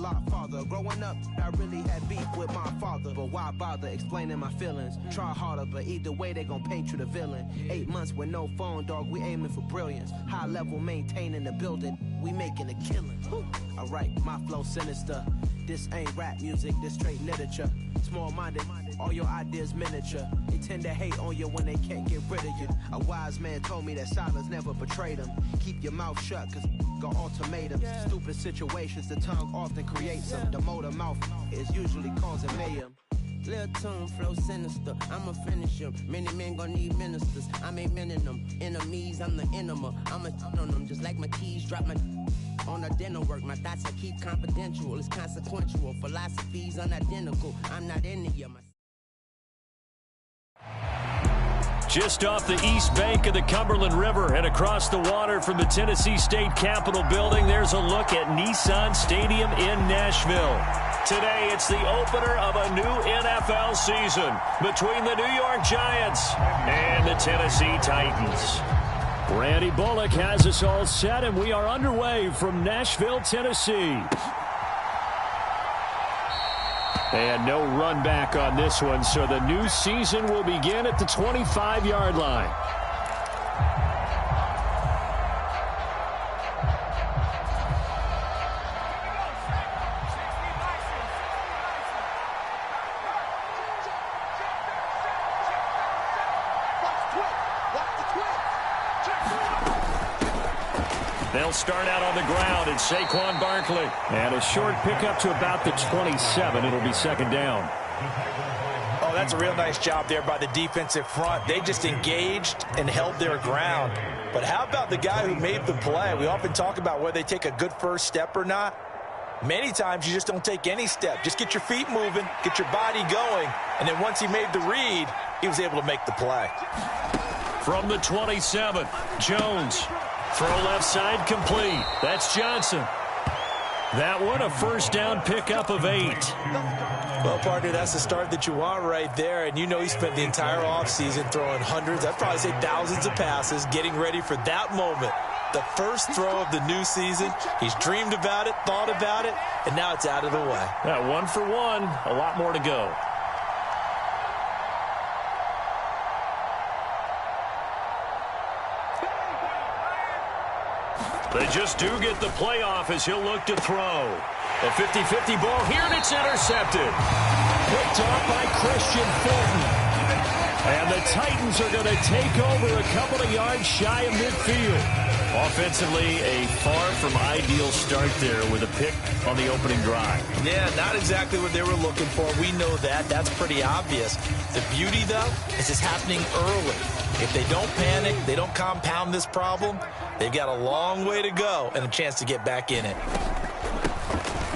lot farther. Growing up, I really had beef with my father, but why bother explaining my feelings? Try harder, but either way they gon' paint you the villain. 8 months with no phone, dog, we aiming for brilliance. High level maintaining the building, we making a killing. Alright, my flow sinister. This ain't rap music, this straight literature. Small-minded, all your ideas miniature. They tend to hate on you when they can't get rid of you. A wise man told me that silence never betrayed him. Keep your mouth shut, cause got ultimatums. Stupid situations, the tongue often creates them. The motor mouth is usually causing mayhem. Lil' tune, flow sinister, I'ma finish him. Many men gon' need ministers, I'm aiming them. Enemies, I'm the enema. I'ma on them just like my keys, drop my on a dental work. My thoughts I keep confidential, it's consequential. Philosophies unidentical, I'm not into you. Just off the east bank of the Cumberland River and across the water from the Tennessee State Capitol building, there's a look at Nissan Stadium in Nashville. Today, it's the opener of a new NFL season between the New York Giants and the Tennessee Titans. Randy Bullock has us all set, and we are underway from Nashville, Tennessee. And no run back on this one, so the new season will begin at the 25-yard line. They'll start out on the ground, and Saquon Barkley. And a short pickup to about the 27. It'll be second down. Oh, that's a real nice job there by the defensive front. They just engaged and held their ground. But how about the guy who made the play? We often talk about whether they take a good first step or not. Many times you just don't take any step. Just get your feet moving, get your body going, and then once he made the read, he was able to make the play. From the 27, Jones. Throw left side complete. That's Johnson. That one a first down pickup of 8. Well, partner, that's the start that you want right there. And you know he spent the entire offseason throwing hundreds, I'd probably say thousands of passes, getting ready for that moment. The first throw of the new season. He's dreamed about it, thought about it, and now it's out of the way. Yeah, 1 for 1. A lot more to go. They just do get the playoff as he'll look to throw. A 50-50 ball here, and it's intercepted. Picked off by Christian Fulton. And the Titans are going to take over a couple of yards shy of midfield. Offensively, a far from ideal start there with a pick on the opening drive. Yeah, not exactly what they were looking for. We know that. That's pretty obvious. The beauty, though, is it's happening early. If they don't panic, they don't compound this problem, they've got a long way to go and a chance to get back in it.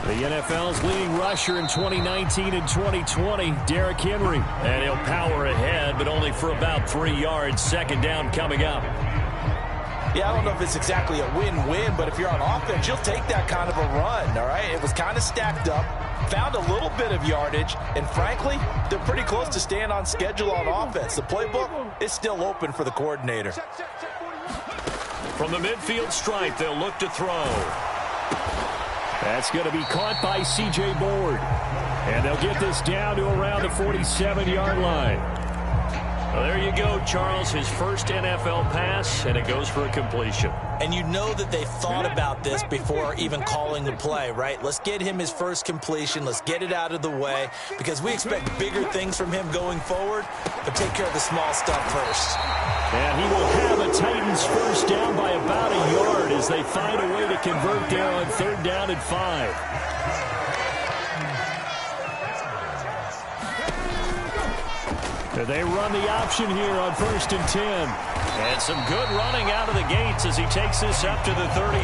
The NFL's leading rusher in 2019 and 2020, Derrick Henry. And he'll power ahead, but only for about 3 yards. Second down coming up. Yeah, I don't know if it's exactly a win-win, but if you're on offense, you'll take that kind of a run, all right? It was kind of stacked up, found a little bit of yardage, and frankly, they're pretty close to staying on schedule on offense. The playbook is still open for the coordinator. From the midfield stripe, they'll look to throw. That's going to be caught by C.J. Board. And they'll get this down to around the 47-yard line. Well, there you go, Charles. His first NFL pass, and it goes for a completion. And you know that they thought about this before even calling the play, right? Let's get him his first completion. Let's get it out of the way because we expect bigger things from him going forward, but take care of the small stuff first. And he will have a Titans first down by about a yard as they find a way to convert there on 3rd down and 5. They run the option here on 1st and 10. And some good running out of the gates as he takes this up to the 33.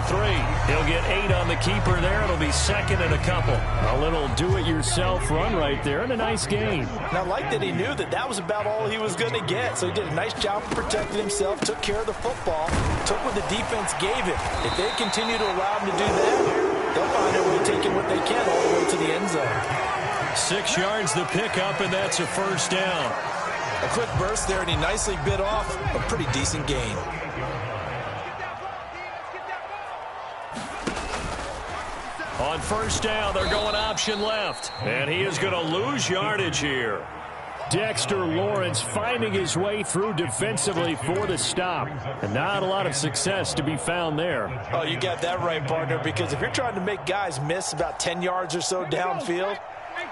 He'll get 8 on the keeper there. It'll be second and a couple. A little do-it-yourself run right there and a nice gain. Now, I like that he knew that that was about all he was going to get. So he did a nice job of protecting himself, took care of the football, took what the defense gave him. If they continue to allow him to do that, they'll find a way of taking what they can all the way to the end zone. 6 yards the pickup, and that's a first down. A quick burst there, and he nicely bit off a pretty decent gain. On first down, they're going option left. And he is going to lose yardage here. Dexter Lawrence finding his way through defensively for the stop. And not a lot of success to be found there. Oh, you got that right, partner, because if you're trying to make guys miss about 10 yards or so downfield,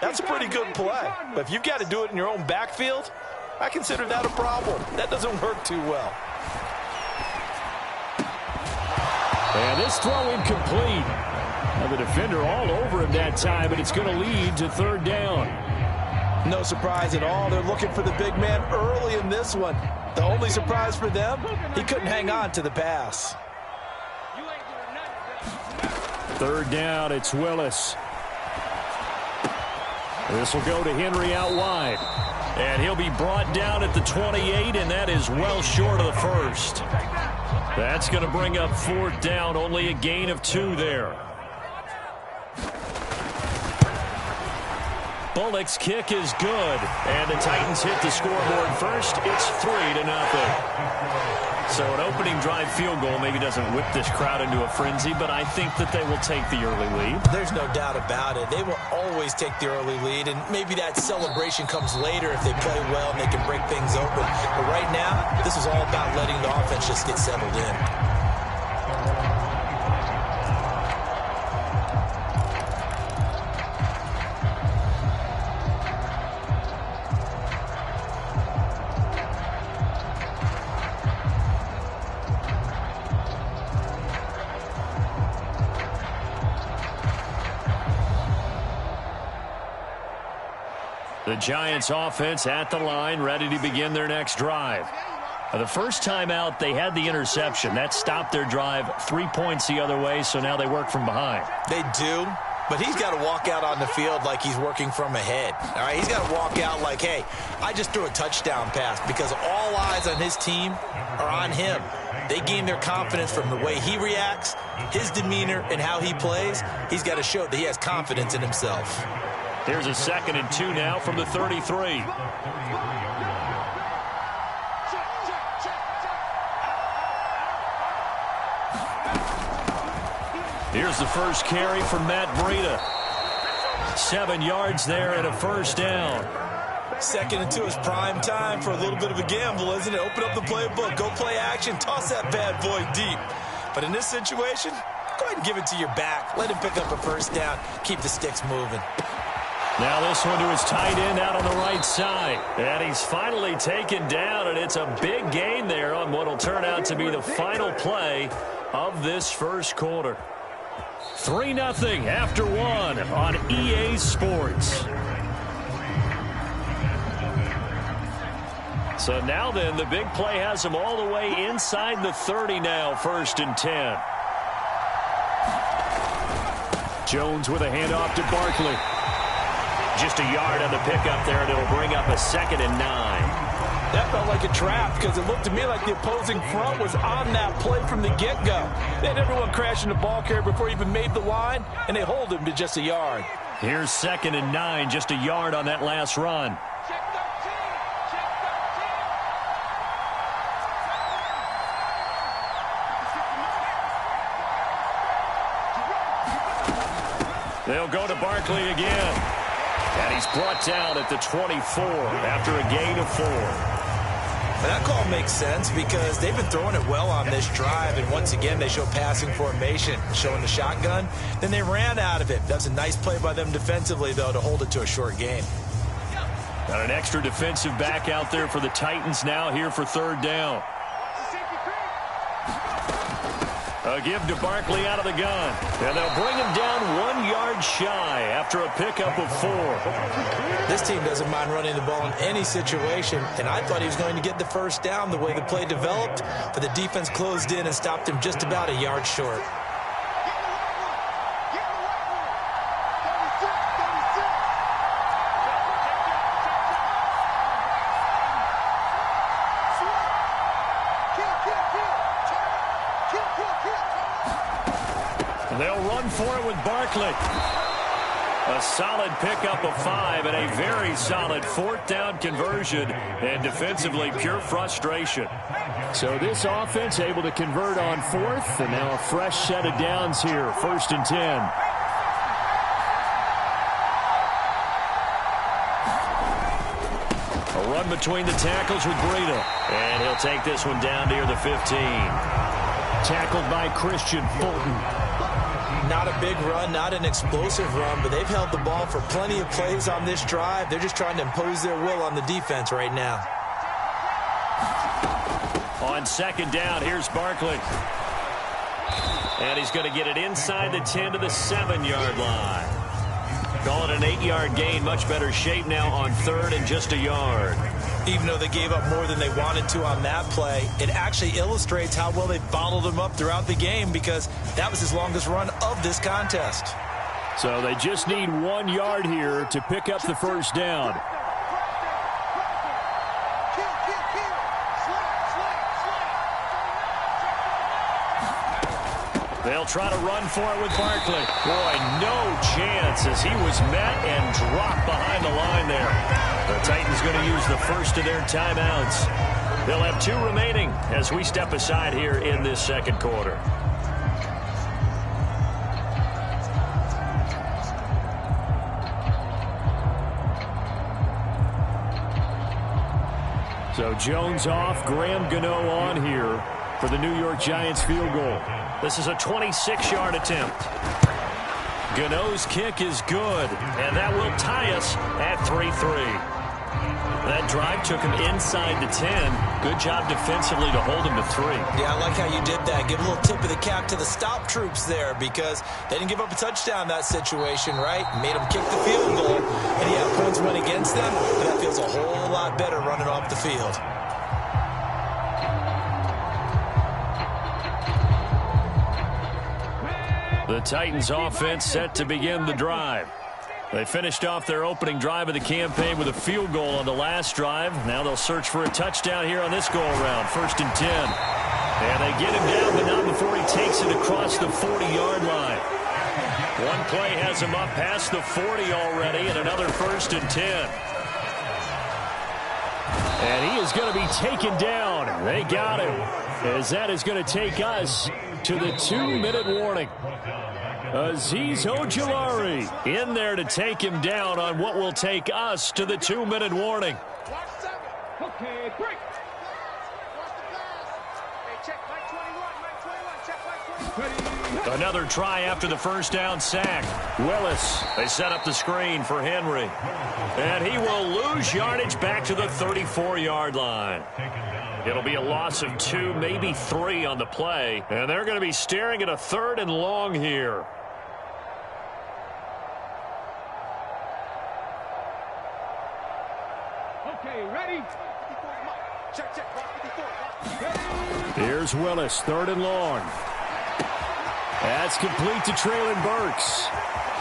that's a pretty good play. But if you've got to do it in your own backfield, I consider that a problem. That doesn't work too well. And this throw incomplete. Now the defender all over him that time, and it's going to lead to third down. No surprise at all. They're looking for the big man early in this one. The only surprise for them, he couldn't hang on to the pass. Third down, it's Willis. This will go to Henry out wide. And he'll be brought down at the 28, and that is well short of the first. That's going to bring up fourth down, only a gain of 2 there. Bullock's kick is good, and the Titans hit the scoreboard first. It's 3-0. So an opening drive field goal maybe doesn't whip this crowd into a frenzy, but I think that they will take the early lead. There's no doubt about it. They will always take the early lead, and maybe that celebration comes later if they play well and they can break things open. But right now, this is all about letting the offense just get settled in. The Giants offense at the line, ready to begin their next drive. The first time out, they had the interception. That stopped their drive 3 points the other way, so now they work from behind. They do, but he's got to walk out on the field like he's working from ahead. All right, he's got to walk out like, hey, I just threw a touchdown pass, because all eyes on his team are on him. They gain their confidence from the way he reacts, his demeanor, and how he plays. He's got to show that he has confidence in himself. Here's a 2nd and 2 now from the 33. Here's the first carry from Matt Breida. 7 yards there and a first down. 2nd and 2 is prime time for a little bit of a gamble, isn't it? Open up the playbook, go play action, toss that bad boy deep. But in this situation, go ahead and give it to your back. Let him pick up a first down. Keep the sticks moving. Now this one to his tight end out on the right side. And he's finally taken down, and it's a big gain there on what will turn out to be the final play of this first quarter. 3-0 after 1 on EA Sports. So now then, the big play has him all the way inside the 30 now, 1st and 10. Jones with a handoff to Barkley. Just a yard on the pickup there, and it'll bring up a 2nd and 9. That felt like a trap, because it looked to me like the opposing front was on that play from the get-go. They had everyone crashing the ball carrier before he even made the line, and they hold him to just a yard. Here's 2nd and 9, just a yard on that last run. They'll go to Barkley again. And he's brought down at the 24 after a gain of 4. And that call makes sense because they've been throwing it well on this drive, and once again they show passing formation, showing the shotgun. Then they ran out of it. That's a nice play by them defensively, though, to hold it to a short gain. Got an extra defensive back out there for the Titans now here for 3rd down. A give to Barkley out of the gun. And they'll bring him down 1 yard shy after a pickup of 4. This team doesn't mind running the ball in any situation, and I thought he was going to get the first down the way the play developed, but the defense closed in and stopped him just about a yard short. They'll run for it with Barkley. A solid pickup of 5 and a very solid 4th down conversion, and defensively pure frustration. So this offense able to convert on 4th, and now a fresh set of downs here, 1st and 10. A run between the tackles with Breida. And he'll take this one down near the 15. Tackled by Christian Fulton. Not a big run, not an explosive run, but they've held the ball for plenty of plays on this drive. They're just trying to impose their will on the defense right now. On second down, here's Barkley. And he's going to get it inside the 10 to the 7-yard line. Call it an 8-yard gain. Much better shape now on third and just a yard. Even though they gave up more than they wanted to on that play, it actually illustrates how well they bottled them up throughout the game, because that was his longest run of this contest. So they just need 1 yard here to pick up the first down. They'll try to run for it with Barkley. Boy, no chance as he was met and dropped behind the line there. The Titans going to use the first of their timeouts. They'll have 2 remaining as we step aside here in this second quarter. So Jones off, Graham Gano on here for the New York Giants field goal. This is a 26-yard attempt. Gano's kick is good, and that will tie us at 3-3. That drive took him inside the 10. Good job defensively to hold him to 3. Yeah, I like how you did that. Give a little tip of the cap to the stop troops there, because they didn't give up a touchdown in that situation, right? Made them kick the field goal, and yeah, points went against them, but that feels a whole lot better running off the field. The Titans offense set to begin the drive. They finished off their opening drive of the campaign with a field goal on the last drive. Now they'll search for a touchdown here on this go-around. 1st and 10. And they get him down, but not before he takes it across the 40-yard line. One play has him up past the 40 already, and another 1st and 10. And he is going to be taken down. They got him, as that is going to take us to the 2-minute warning. Azeez Ojulari in there to take him down on what will take us to the 2-minute warning. Okay, break. Another try after the first down sack. Willis, they set up the screen for Henry. And he will lose yardage back to the 34-yard line. It'll be a loss of 2, maybe 3 on the play. And they're going to be staring at a 3rd and long here. Okay, ready? Here's Willis, 3rd and long. That's complete to Traylon Burks.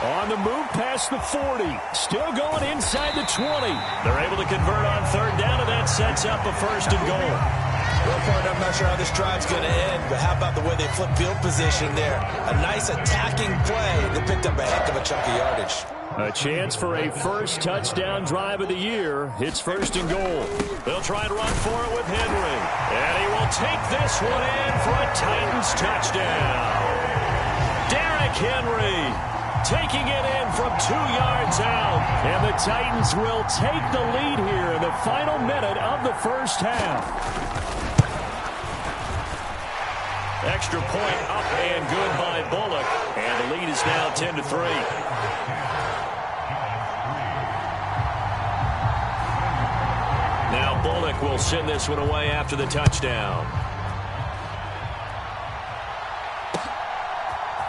On the move past the 40. Still going inside the 20. They're able to convert on 3rd down, and that sets up a 1st and goal. Well, partner, I'm not sure how this drive's going to end, but how about the way they flip field position there? A nice attacking play that picked up a heck of a chunk of yardage. A chance for a first touchdown drive of the year. It's 1st and goal. They'll try and run for it with Henry. And he will take this one in for a Titans touchdown. Derrick Henry taking it in from 2 yards out. And the Titans will take the lead here in the final minute of the first half. Extra point up and good by Bullock. And the lead is now 10-3. Now Bullock will send this one away after the touchdown.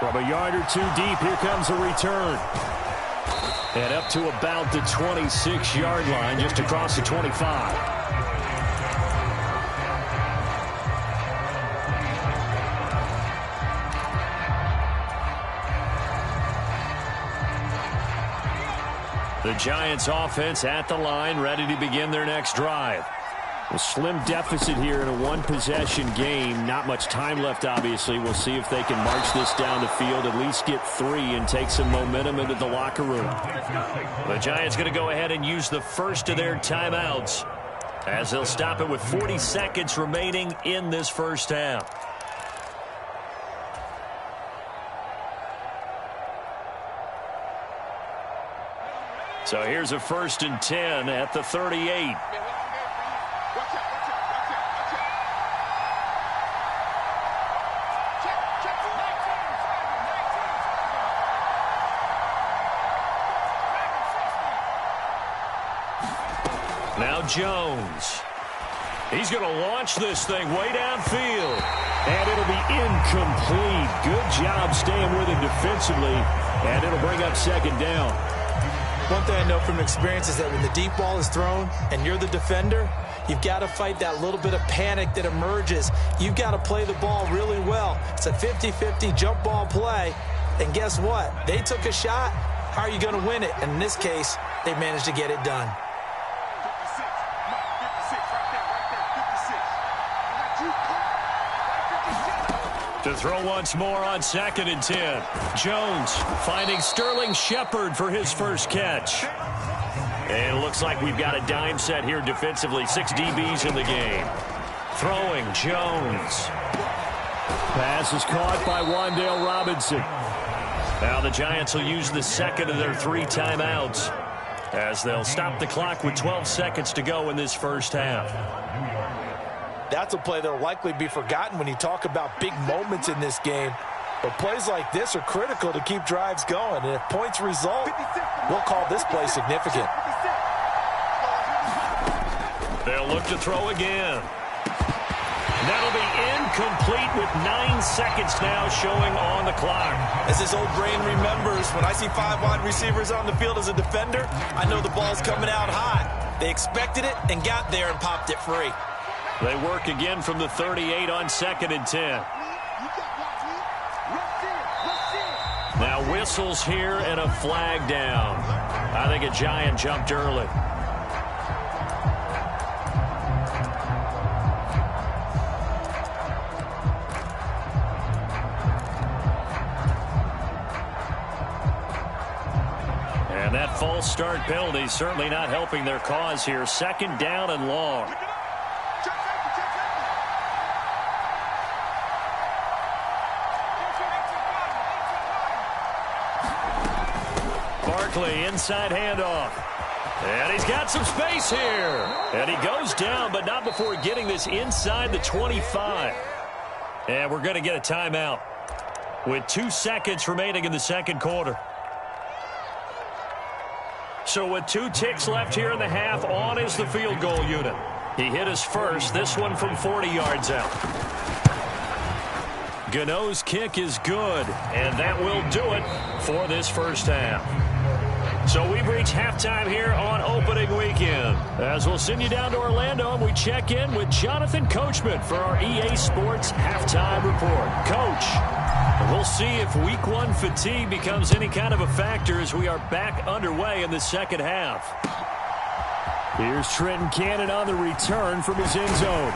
From a yard or 2 deep, here comes a return. And up to about the 26-yard line, just across the 25. The Giants offense at the line, ready to begin their next drive. A slim deficit here in a 1-possession game. Not much time left, obviously. We'll see if they can march this down the field, at least get 3 and take some momentum into the locker room. The Giants going to go ahead and use the first of their timeouts, as they'll stop it with 40 seconds remaining in this first half. So here's a 1st and 10 at the 38. Now Jones. He's going to launch this thing way downfield. And it'll be incomplete. Good job staying with him defensively. And it'll bring up second down. One thing I know from experience is that when the deep ball is thrown and you're the defender, you've got to fight that little bit of panic that emerges. You've got to play the ball really well. It's a 50-50 jump ball play. And guess what? They took a shot. How are you going to win it? And in this case, they managed to get it done. To throw once more on 2nd and 10. Jones finding Sterling Shepard for his first catch. And it looks like we've got a dime set here defensively. 6 DBs in the game. Throwing Jones. Pass is caught by Wan'Dale Robinson. Now the Giants will use the second of their 3 timeouts as they'll stop the clock with 12 seconds to go in this first half. That's a play that will likely be forgotten when you talk about big moments in this game. But plays like this are critical to keep drives going. And if points result, we'll call this play significant. They'll look to throw again. That'll be incomplete with 9 seconds now showing on the clock. As this old brain remembers, when I see 5 wide receivers on the field as a defender, I know the ball's coming out high. They expected it and got there and popped it free. They work again from the 38 on 2nd and 10. Now whistles here and a flag down. I think a Giant jumped early. And that false start penalty certainly not helping their cause here. 2nd down and long. Inside handoff. And he's got some space here. And he goes down, but not before getting this inside the 25. And we're going to get a timeout with 2 seconds remaining in the second quarter. So with 2 ticks left here in the half, on is the field goal unit. He hit his first, this one from 40 yards out. Gano's kick is good, and that will do it for this first half. So we've reached halftime here on opening weekend. As we'll send you down to Orlando, and we check in with Jonathan Coachman for our EA Sports Halftime Report. Coach, we'll see if Week 1 fatigue becomes any kind of a factor as we are back underway in the second half. Here's Trenton Cannon on the return from his end zone.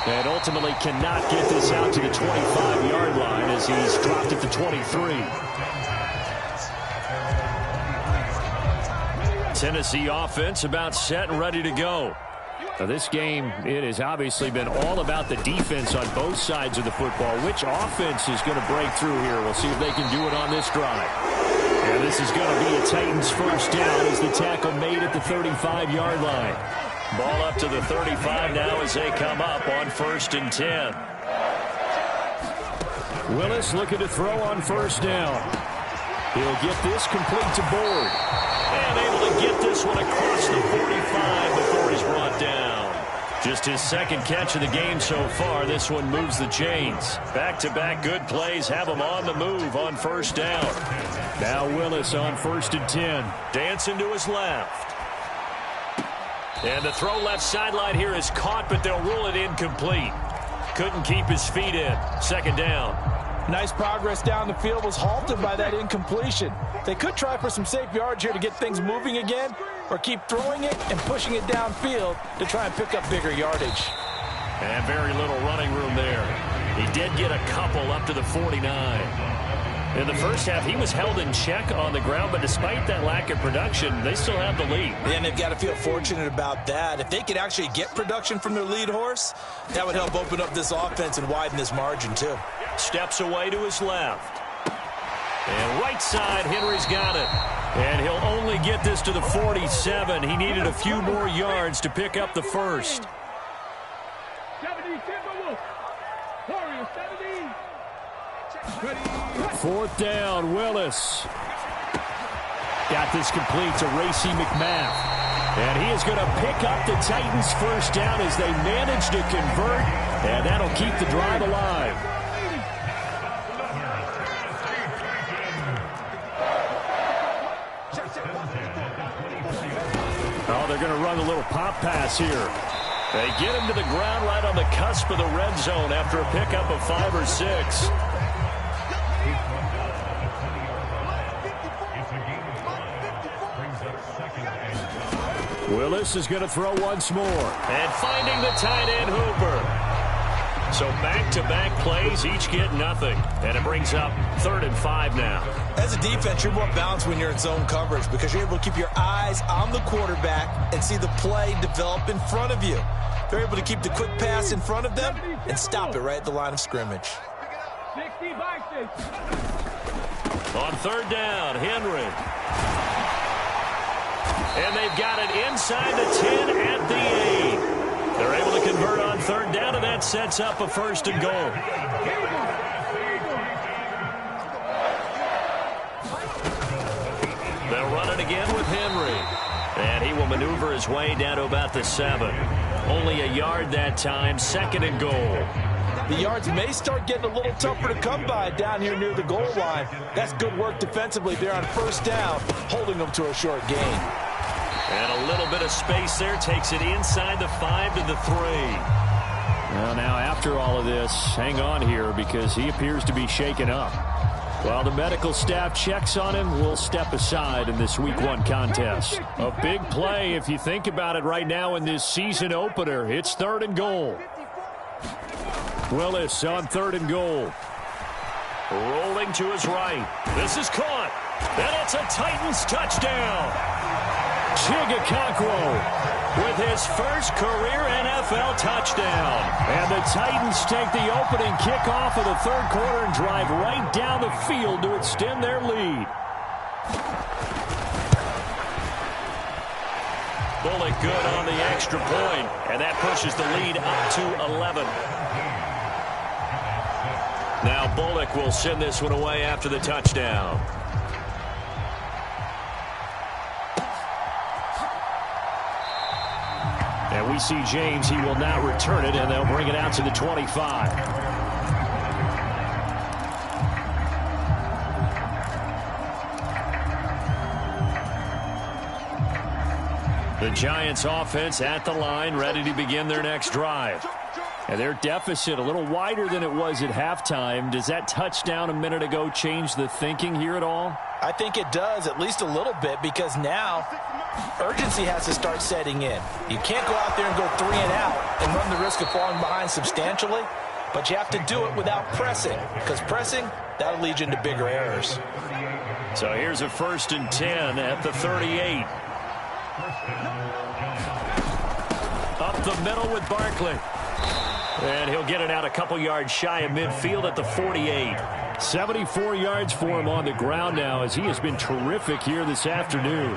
And ultimately cannot get this out to the 25-yard line as he's dropped at the 23. Tennessee offense about set and ready to go. Now this game, it has obviously been all about the defense on both sides of the football. Which offense is going to break through here? We'll see if they can do it on this drive. And this is going to be a Titans first down as the tackle made at the 35-yard line. Ball up to the 35 now as they come up on 1st and 10. Willis looking to throw on first down. He'll get this complete to Board. And able to get this one across the 45 before he's brought down. Just his second catch of the game so far. This one moves the chains. Back-to-back good plays have him on the move on first down. Now Willis on 1st and 10. Dancing to his left. And the throw left sideline here is caught, but they'll rule it incomplete. Couldn't keep his feet in. 2nd down. Nice progress down the field was halted by that incompletion. They could try for some safe yards here to get things moving again, or keep throwing it and pushing it downfield to try and pick up bigger yardage. And very little running room there. He did get a couple up to the 49. In the first half, he was held in check on the ground, but despite that lack of production, they still have the lead. And they've got to feel fortunate about that. If they could actually get production from their lead horse, that would help open up this offense and widen this margin too. Steps away to his left. And right side, Henry's got it. And he'll only get this to the 47. He needed a few more yards to pick up the first. 4th down, Willis. Got this complete to Racey McMath. And he is going to pick up the Titans' first down as they manage to convert, and that'll keep the drive alive. Oh, they're going to run a little pop pass here. They get him to the ground right on the cusp of the red zone after a pickup of 5 or 6. Willis is going to throw once more. And finding the tight end Hooper. So back-to-back plays, each get nothing. And it brings up 3rd and 5 now. As a defense, you're more balanced when you're in zone coverage because you're able to keep your eyes on the quarterback and see the play develop in front of you. They're able to keep the quick pass in front of them and stop it right at the line of scrimmage. 60 by 6. On 3rd down, Henry. And they've got it inside the 10 at the 8. They're able to convert on 3rd down, and that sets up a 1st and goal. They'll run it again with Henry. And he will maneuver his way down to about the 7. Only a yard that time, 2nd and goal. The yards may start getting a little tougher to come by down here near the goal line. That's good work defensively there on 1st down, holding them to a short gain. And a little bit of space there takes it inside the 5 to the 3. Well, now after all of this, hang on here because he appears to be shaken up. While the medical staff checks on him, we'll step aside in this Week 1 contest. A big play if you think about it right now in this season opener. It's 3rd and goal. Willis on 3rd and goal. Rolling to his right. This is caught. And it's a Titans touchdown. Chigakonkwo with his first career NFL touchdown. And the Titans take the opening kickoff of the 3rd quarter and drive right down the field to extend their lead. Bullock good on the extra point, and that pushes the lead up to 11. Now Bullock will send this one away after the touchdown. And we see James, he will not return it, and they'll bring it out to the 25. The Giants offense at the line, ready to begin their next drive. And their deficit a little wider than it was at halftime. Does that touchdown a minute ago change the thinking here at all? I think it does, at least a little bit, because now urgency has to start setting in. You can't go out there and go 3 and out and run the risk of falling behind substantially, but you have to do it without pressing, because pressing, that'll lead you into bigger errors. So here's a 1st and 10 at the 38. Up the middle with Barkley. And he'll get it out a couple yards shy of midfield at the 48. 74 yards for him on the ground now as he has been terrific here this afternoon.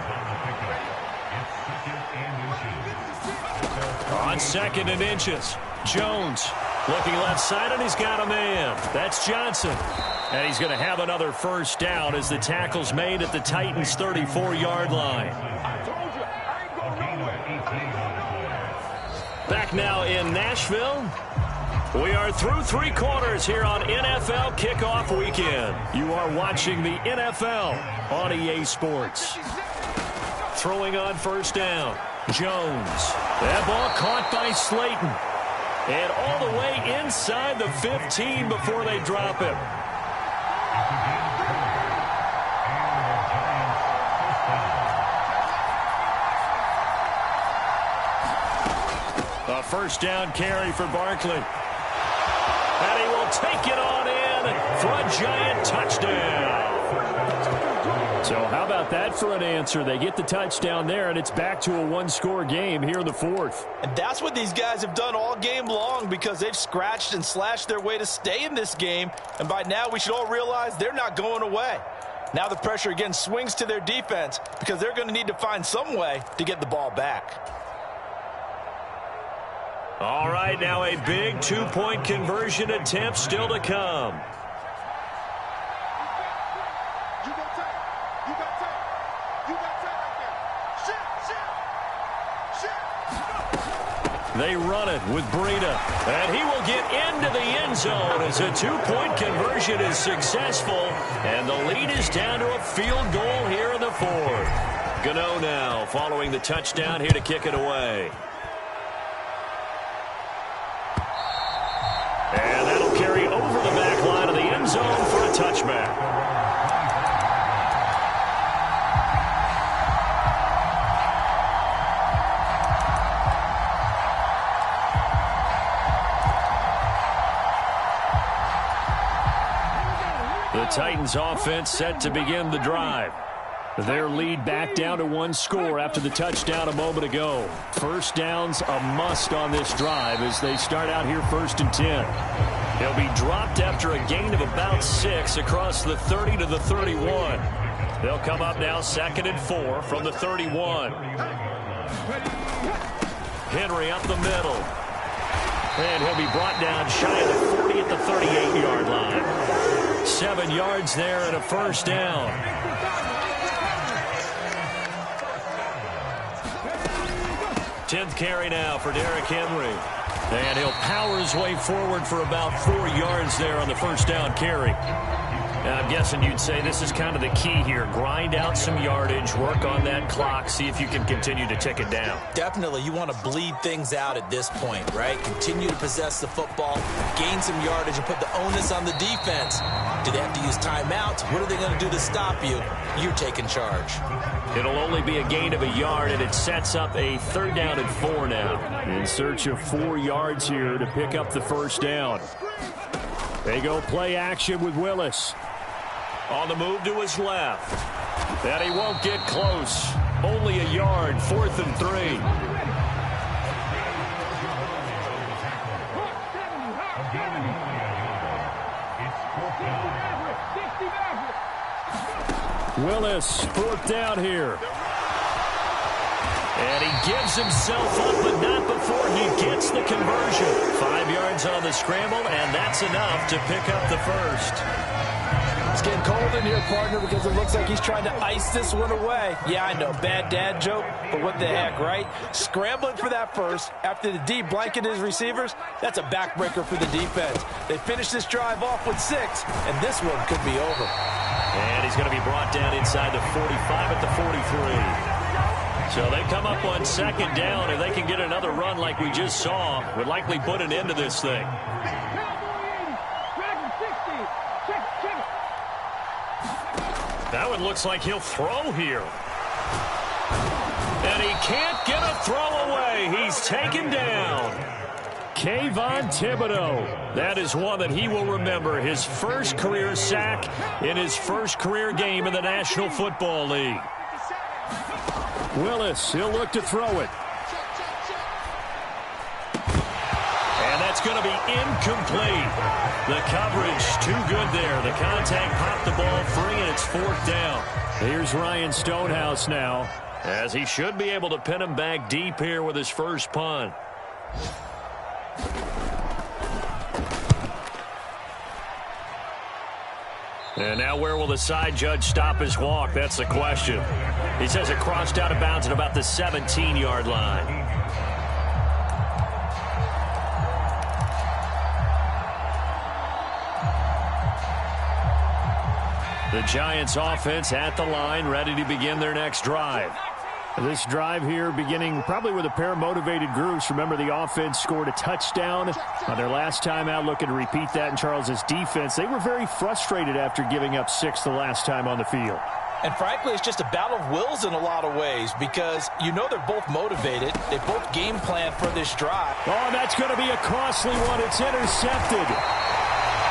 On 2nd and inches, Jones looking left side, and he's got a man. That's Johnson. And he's going to have another 1st down as the tackle's made at the Titans' 34-yard line. Back now in Nashville. We are through 3 quarters here on NFL Kickoff Weekend. You are watching the NFL on EA Sports. Throwing on 1st down. Jones. That ball caught by Slayton. And all the way inside the 15 before they drop him. A 1st down carry for Barkley. And he will take it on in for a Giant touchdown. So how about that for an answer? They get the touchdown there, and it's back to a 1-score game here in the 4th. And that's what these guys have done all game long because they've scratched and slashed their way to stay in this game. And by now, we should all realize they're not going away. Now the pressure again swings to their defense because they're going to need to find some way to get the ball back. All right, now a big 2-point conversion attempt still to come. They run it with Breida, and he will get into the end zone as a two-point conversion is successful, and the lead is down to a field goal here in the fourth. Gano now following the touchdown here to kick it away. And that'll carry over the back line of the end zone for a touchback. The Titans offense set to begin the drive. Their lead back down to one score after the touchdown a moment ago. First down's a must on this drive as they start out here 1st and 10. They'll be dropped after a gain of about 6 across the 30 to the 31. They'll come up now 2nd and 4 from the 31. Henry up the middle. And he'll be brought down shy of the 40 at the 38-yard line. 7 yards there and a first down. 10th carry now for Derrick Henry. And he'll power his way forward for about 4 yards there on the first down carry. Now, I'm guessing you'd say this is kind of the key here. Grind out some yardage, work on that clock, see if you can continue to tick it down. Definitely, you want to bleed things out at this point, right? Continue to possess the football, gain some yardage, and put the onus on the defense. Do they have to use timeouts? What are they going to do to stop you? You're taking charge. It'll only be a gain of a yard, and it sets up a 3rd down and 4 now. In search of 4 yards here to pick up the first down. They go play action with Willis. On the move to his left. And he won't get close. Only a yard, 4th and 3. Willis, 4th down here. And he gives himself up, but not before he gets the conversion. 5 yards on the scramble, and that's enough to pick up the first. It's getting cold in here, partner, because it looks like he's trying to ice this one away. Yeah, I know, bad dad joke, but what the heck, right? Scrambling for that first after the D blanket his receivers, that's a backbreaker for the defense. They finish this drive off with 6, and this one could be over. And he's going to be brought down inside the 45 at the 43. So they come up on 2nd down. If they can get another run like we just saw, would likely put an end to this thing. That one looks like he'll throw here. And he can't get a throw away. He's taken down. Kayvon Thibodeau. That is one that he will remember. His first career sack in his first career game in the National Football League. Willis, he'll look to throw it. And that's going to be incomplete. The coverage too good there. The contact popped the ball free, and it's 4th down. Here's Ryan Stonehouse now, as he should be able to pin him back deep here with his first punt. And now where will the side judge stop his walk? That's the question. He says it crossed out of bounds at about the 17-yard line. The Giants offense at the line, ready to begin their next drive. This drive here beginning probably with a pair of motivated groups. Remember, the offense scored a touchdown on their last time out, looking to repeat that in Charles's defense. They were very frustrated after giving up 6 the last time on the field. And frankly, it's just a battle of wills in a lot of ways because you know they're both motivated. They both game plan for this drive. Oh, that's going to be a costly one. It's intercepted.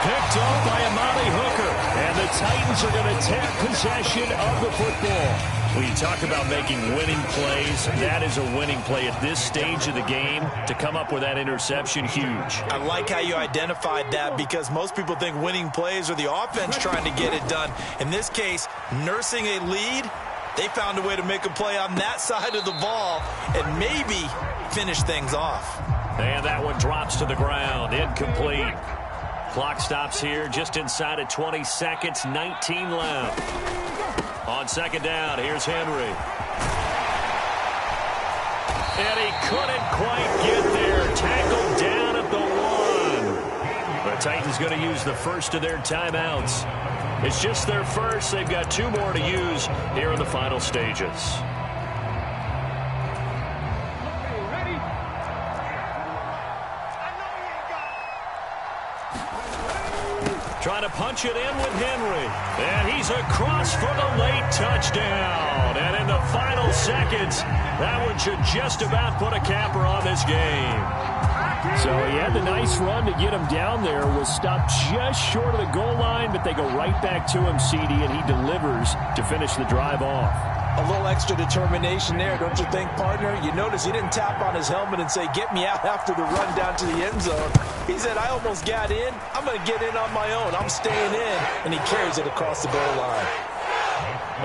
Picked off by Amani Hooker. And the Titans are going to take possession of the football. When you talk about making winning plays, that is a winning play at this stage of the game. To come up with that interception, huge. I like how you identified that because most people think winning plays are the offense trying to get it done. In this case, nursing a lead, they found a way to make a play on that side of the ball and maybe finish things off. And that one drops to the ground, incomplete. Clock stops here just inside of 20 seconds, 19 left. On 2nd down, here's Henry. And he couldn't quite get there. Tackled down at the 1. The Titans going to use the first of their timeouts. It's just their first. They've got 2 more to use here in the final stages. Trying to punch it in with Henry. And he's across for the late touchdown. And in the final seconds, that one should just about put a capper on this game. So he had the nice run to get him down there. Was stopped just short of the goal line, but they go right back to him, CD, and he delivers to finish the drive off. A little extra determination there, don't you think, partner? You notice he didn't tap on his helmet and say, get me out after the run down to the end zone. He said, I almost got in. I'm going to get in on my own. I'm staying in. And he carries it across the goal line.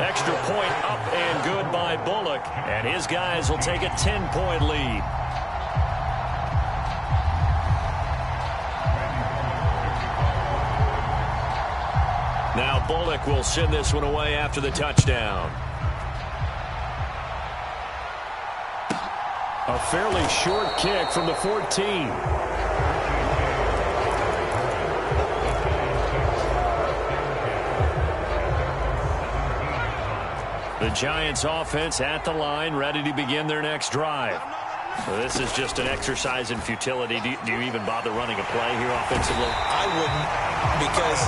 Extra point up and good by Bullock. And his guys will take a 10-point lead. Now Bullock will send this one away after the touchdown. A fairly short kick from the 14. The Giants offense at the line, ready to begin their next drive. So this is just an exercise in futility. Do you even bother running a play here offensively? I wouldn't, because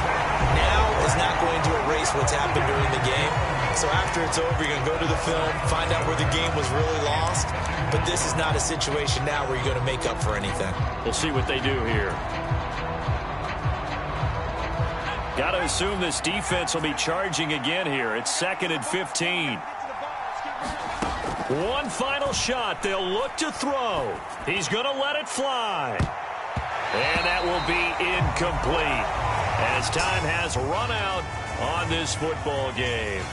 now is not going to erase what's happened during the game. So after it's over, you're going to go to the film, find out where the game was really lost. But this is not a situation now where you're going to make up for anything. We'll see what they do here. Got to assume this defense will be charging again here. It's 2nd and 15. One final shot. They'll look to throw. He's going to let it fly. And that will be incomplete as time has run out on this football game.